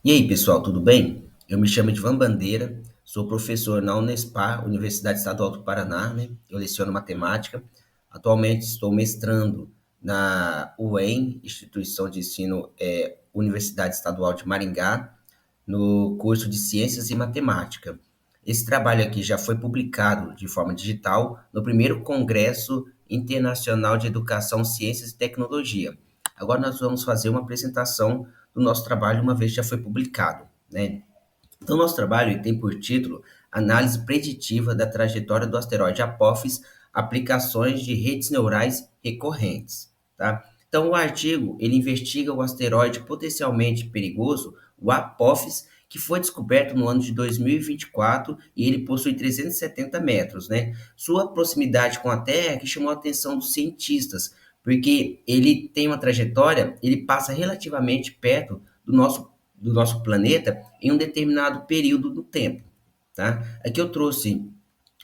E aí, pessoal, tudo bem? Eu me chamo Edvan Bandeira, sou professor na Unespar, Universidade Estadual do Paraná, né? Eu leciono matemática. Atualmente estou mestrando na UEM, Instituição de Ensino Universidade Estadual de Maringá, no curso de Ciências e Matemática. Esse trabalho aqui já foi publicado de forma digital no primeiro Congresso Internacional de Educação, Ciências e Tecnologia. Agora nós vamos fazer uma apresentação do nosso trabalho, uma vez já foi publicado, né? Então, nosso trabalho tem por título Análise Preditiva da Trajetória do Asteroide Apophis, Aplicações de Redes Neurais Recorrentes, tá? Então, o artigo, ele investiga o asteroide potencialmente perigoso, o Apophis, que foi descoberto no ano de 2024 e ele possui 370 metros, né? Sua proximidade com a Terra que chamou a atenção dos cientistas, porque ele tem uma trajetória, ele passa relativamente perto do nosso planeta em um determinado período do tempo, tá? Aqui eu trouxe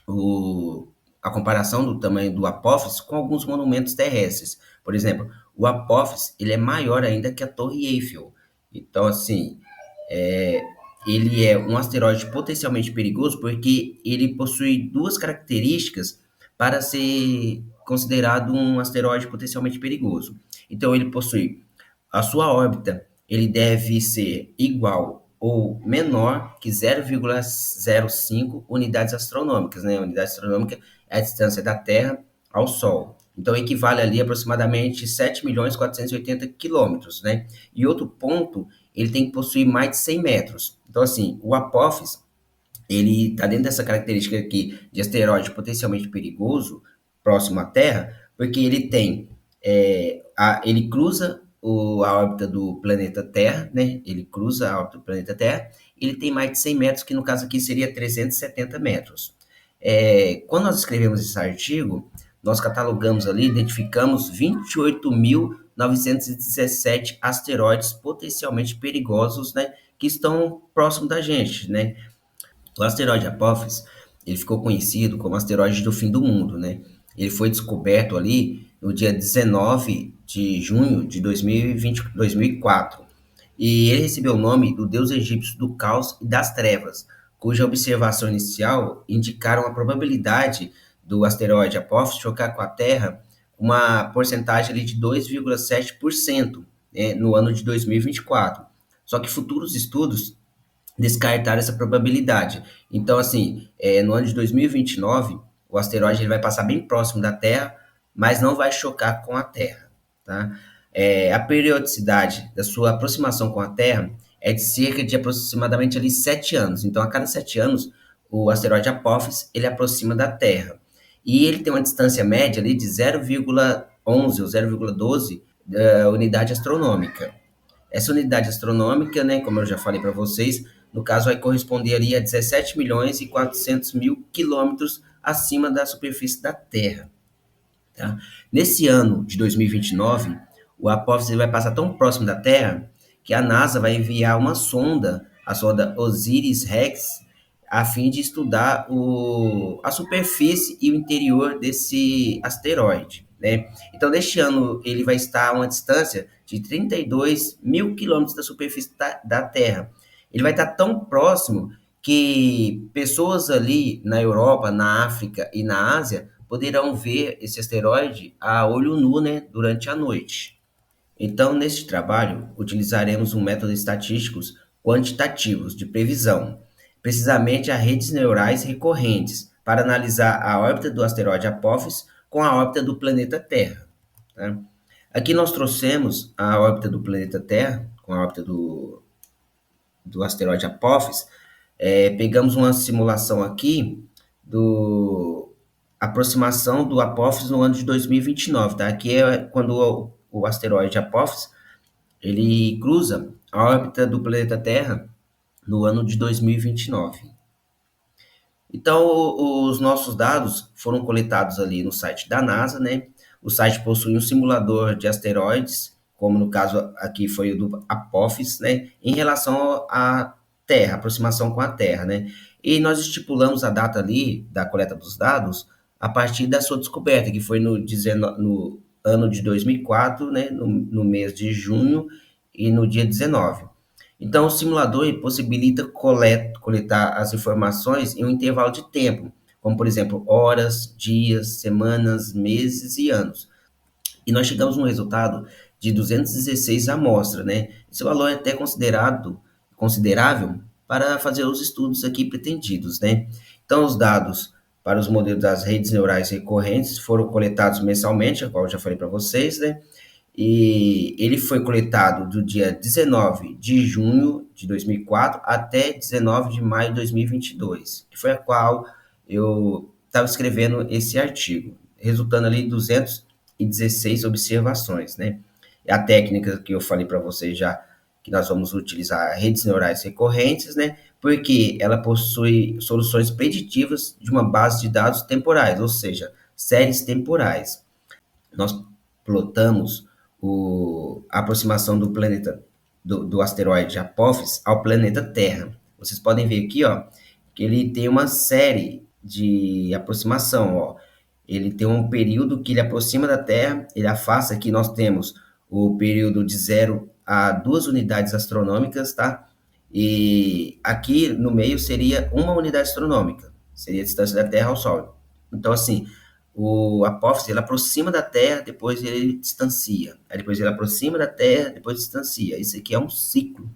o, a comparação do tamanho do Apophis com alguns monumentos terrestres. Por exemplo, o Apophis ele é maior ainda que a Torre Eiffel. Então, assim, é, ele é um asteroide potencialmente perigoso porque ele possui duas características para ser considerado um asteroide potencialmente perigoso. Então, ele possui a sua órbita, ele deve ser igual ou menor que 0,05 unidades astronômicas, né? A unidade astronômica é a distância da Terra ao Sol. Então, equivale ali a aproximadamente 7.480.000 quilômetros, né? E outro ponto, ele tem que possuir mais de 100 metros. Então, assim, o Apophis, ele está dentro dessa característica aqui de asteroide potencialmente perigoso, próximo à Terra, porque ele tem, ele cruza a órbita do planeta Terra, né? Ele cruza a órbita do planeta Terra, ele tem mais de 100 metros, que no caso aqui seria 370 metros. Quando nós escrevemos esse artigo, nós catalogamos ali, identificamos 28.917 asteroides potencialmente perigosos, né? Que estão próximo da gente, né? O asteroide Apophis, ele ficou conhecido como asteroide do fim do mundo, né? Ele foi descoberto ali no dia 19 de junho de 2020, 2004. E ele recebeu o nome do deus egípcio do caos e das trevas, cuja observação inicial indicaram a probabilidade do asteroide Apophis chocar com a Terra uma porcentagem ali de 2,7%, né, no ano de 2024. Só que futuros estudos descartar essa probabilidade. Então, assim, no ano de 2029, o asteroide ele vai passar bem próximo da Terra, mas não vai chocar com a Terra, tá? A periodicidade da sua aproximação com a Terra é de cerca de aproximadamente ali 7 anos. Então, a cada 7 anos, o asteroide Apophis, ele aproxima da Terra. E ele tem uma distância média ali de 0,11 ou 0,12 unidade astronômica. Essa unidade astronômica, né, como eu já falei para vocês, no caso vai corresponder ali a 17.400.000 quilômetros acima da superfície da Terra. Tá? Nesse ano de 2029, o Apófis vai passar tão próximo da Terra que a NASA vai enviar uma sonda, a sonda Osiris-Rex, a fim de estudar a superfície e o interior desse asteroide, né? Então, neste ano, ele vai estar a uma distância de 32 mil quilômetros da superfície da Terra. Ele vai estar tão próximo que pessoas ali na Europa, na África e na Ásia poderão ver esse asteroide a olho nu, né, durante a noite. Então, neste trabalho, utilizaremos um método estatísticos quantitativos de previsão, precisamente as redes neurais recorrentes, para analisar a órbita do asteroide Apophis com a órbita do planeta Terra. Tá? Aqui nós trouxemos a órbita do planeta Terra, com a órbita do asteroide Apophis. Pegamos uma simulação aqui do aproximação do Apophis no ano de 2029, tá? Aqui é quando o asteroide Apophis ele cruza a órbita do planeta Terra no ano de 2029. Então, os nossos dados foram coletados ali no site da NASA, né? O site possui um simulador de asteroides, como no caso aqui foi o do Apophis, né? Em relação à Terra, aproximação com a Terra, né? E nós estipulamos a data ali da coleta dos dados a partir da sua descoberta, que foi no ano de 2004, né? No mês de junho e no dia 19. Então, o simulador ele possibilita coletar as informações em um intervalo de tempo, como, por exemplo, horas, dias, semanas, meses e anos. E nós chegamos a um resultado de 216 amostras, né? Esse valor é até considerável para fazer os estudos aqui pretendidos, né? Então, os dados para os modelos das redes neurais recorrentes foram coletados mensalmente, qual eu já falei para vocês, né? E ele foi coletado do dia 19 de junho de 2004 até 19 de maio de 2022, que foi a qual eu estava escrevendo esse artigo, resultando ali em 216 observações, né? A técnica que eu falei para vocês já, que nós vamos utilizar redes neurais recorrentes, né? Porque ela possui soluções preditivas de uma base de dados temporais, ou seja, séries temporais. Nós plotamos a aproximação do planeta do asteroide Apophis ao planeta Terra. Vocês podem ver aqui, ó, que ele tem uma série de aproximação, ó. Ele tem um período que ele aproxima da Terra, ele afasta. Aqui nós temos o período de 0 a 2 unidades astronômicas, tá? E aqui no meio seria uma unidade astronômica, seria a distância da Terra ao Sol. Então, assim, o apófise ele aproxima da Terra, depois ele distancia. Aí depois ele aproxima da Terra, depois distancia. Isso aqui é um ciclo.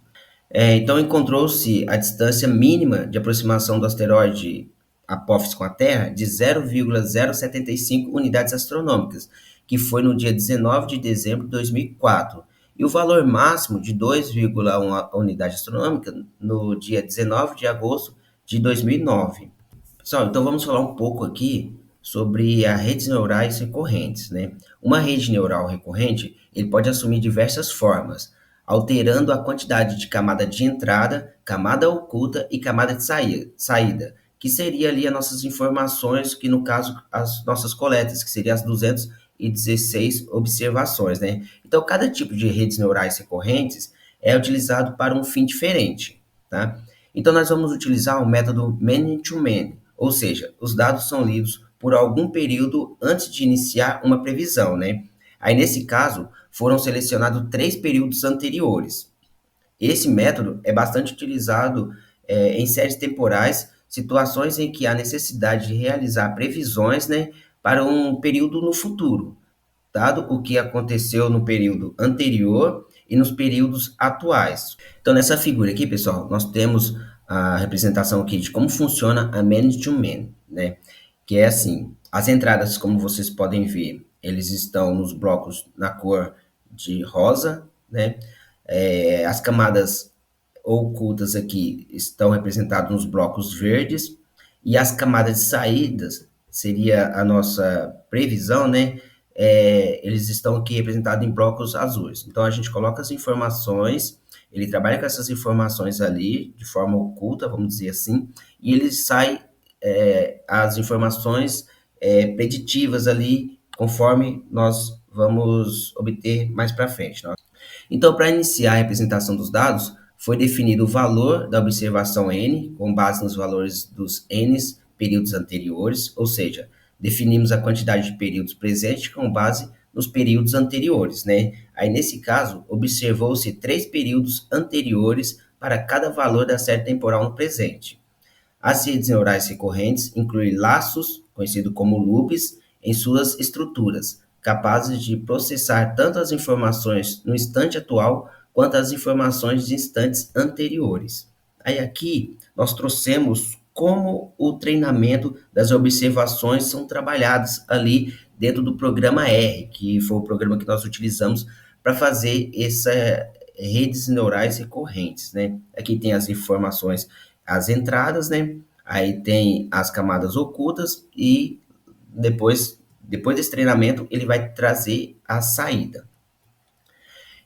Então encontrou-se a distância mínima de aproximação do asteroide Apófis com a Terra de 0,075 unidades astronômicas, que foi no dia 19 de dezembro de 2004, e o valor máximo de 2,1 unidade astronômica no dia 19 de agosto de 2009. Pessoal, então vamos falar um pouco aqui sobre as redes neurais recorrentes, né? Uma rede neural recorrente, ele pode assumir diversas formas, alterando a quantidade de camada de entrada, camada oculta e camada de saída, que seria ali as nossas informações, que no caso as nossas coletas, que seriam as 216 observações, né? Então, cada tipo de redes neurais recorrentes é utilizado para um fim diferente, tá? Então, nós vamos utilizar o método man-to-man, ou seja, os dados são lidos por algum período antes de iniciar uma previsão, né? Aí, nesse caso, foram selecionados 3 períodos anteriores. Esse método é bastante utilizado em séries temporais, situações em que há necessidade de realizar previsões, né, para um período no futuro, dado o que aconteceu no período anterior e nos períodos atuais. Então, nessa figura aqui, pessoal, nós temos a representação aqui de como funciona a man-to-man, né? Que é assim, as entradas, como vocês podem ver, eles estão nos blocos na cor de rosa, né? As camadas ocultas aqui estão representadas nos blocos verdes, e as camadas de saídas, seria a nossa previsão, né? Eles estão aqui representados em blocos azuis. Então, a gente coloca as informações, ele trabalha com essas informações ali, de forma oculta, vamos dizer assim, e ele sai as informações preditivas ali, conforme nós vamos obter mais para frente. Então, para iniciar a representação dos dados, foi definido o valor da observação n, com base nos valores dos n períodos anteriores, ou seja, definimos a quantidade de períodos presentes com base nos períodos anteriores, né? Aí, nesse caso, observou-se 3 períodos anteriores para cada valor da série temporal no presente. As redes neurais recorrentes incluem laços, conhecido como loops, em suas estruturas, capazes de processar tanto as informações no instante atual quanto as informações de instantes anteriores. Aí aqui nós trouxemos como o treinamento das observações são trabalhadas ali dentro do programa R, que foi o programa que nós utilizamos para fazer essas redes neurais recorrentes, né? Aqui tem as informações, as entradas, né? Aí tem as camadas ocultas e depois desse treinamento ele vai trazer a saída.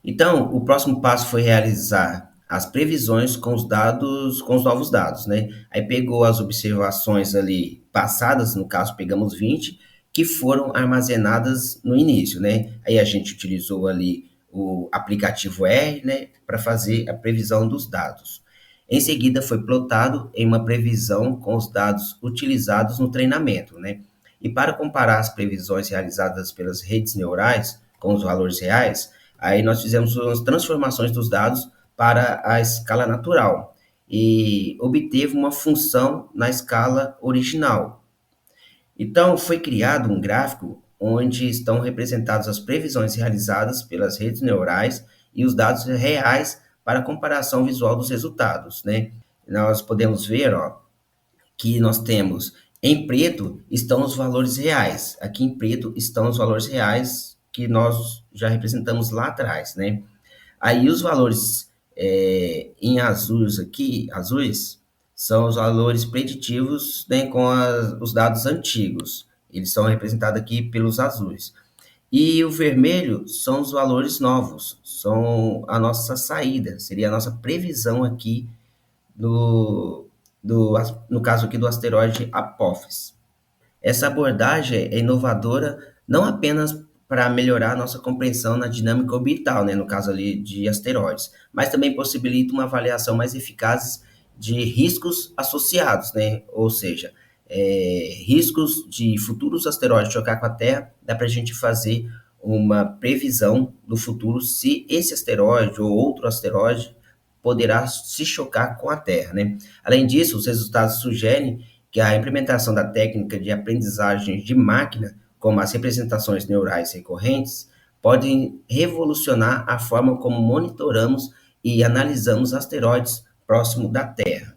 Então, o próximo passo foi realizar as previsões com os dados, com os novos dados, né? Aí pegou as observações ali passadas, no caso pegamos 20, que foram armazenadas no início, né? Aí a gente utilizou ali o aplicativo R, né, para fazer a previsão dos dados. Em seguida, foi plotado em uma previsão com os dados utilizados no treinamento, né? E para comparar as previsões realizadas pelas redes neurais com os valores reais, aí nós fizemos as transformações dos dados para a escala natural e obteve uma função na escala original. Então, foi criado um gráfico onde estão representadas as previsões realizadas pelas redes neurais e os dados reais para comparação visual dos resultados, né? Nós podemos ver, ó, que nós temos em preto estão os valores reais. Aqui em preto estão os valores reais que nós já representamos lá atrás, né? Aí os valores em azuis aqui, azuis, são os valores preditivos, né, com os dados antigos. Eles são representados aqui pelos azuis. E o vermelho são os valores novos, são a nossa saída, seria a nossa previsão aqui do, no caso aqui do asteroide Apophis. Essa abordagem é inovadora não apenas para melhorar a nossa compreensão na dinâmica orbital, né, no caso ali de asteroides, mas também possibilita uma avaliação mais eficaz de riscos associados, né, ou seja, riscos de futuros asteroides chocar com a Terra, dá para a gente fazer uma previsão do futuro se esse asteroide ou outro asteroide poderá se chocar com a Terra, né? Além disso, os resultados sugerem que a implementação da técnica de aprendizagem de máquina, como as representações neurais recorrentes, podem revolucionar a forma como monitoramos e analisamos asteroides próximos da Terra.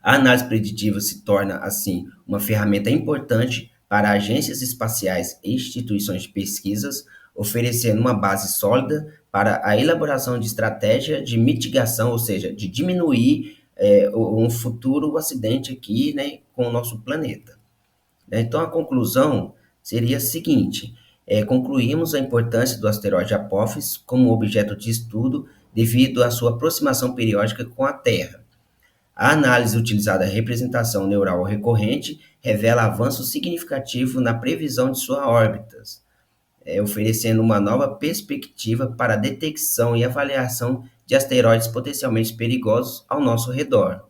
A análise preditiva se torna, assim, uma ferramenta importante para agências espaciais e instituições de pesquisas, oferecendo uma base sólida para a elaboração de estratégia de mitigação, ou seja, de diminuir um futuro acidente aqui, né, com o nosso planeta. Então, a conclusão seria a seguinte: concluímos a importância do asteroide Apophis como objeto de estudo devido à sua aproximação periódica com a Terra. A análise utilizada a representação neural recorrente revela avanço significativo na previsão de suas órbitas, oferecendo uma nova perspectiva para a detecção e avaliação de asteroides potencialmente perigosos ao nosso redor.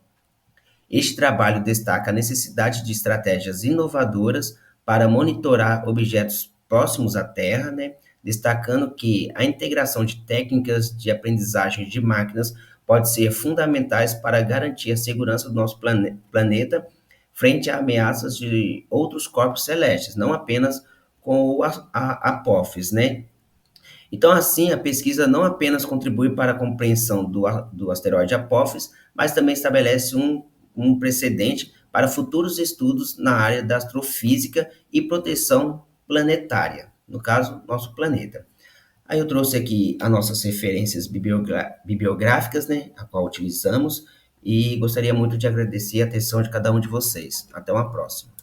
Este trabalho destaca a necessidade de estratégias inovadoras para monitorar objetos próximos à Terra, né, destacando que a integração de técnicas de aprendizagem de máquinas pode ser fundamentais para garantir a segurança do nosso planeta frente a ameaças de outros corpos celestes, não apenas com o Apophis, né? Então, assim, a pesquisa não apenas contribui para a compreensão do asteroide Apophis, mas também estabelece um precedente para futuros estudos na área da astrofísica e proteção planetária, no caso, nosso planeta. Aí eu trouxe aqui as nossas referências bibliográficas, né, a qual utilizamos, e gostaria muito de agradecer a atenção de cada um de vocês. Até uma próxima.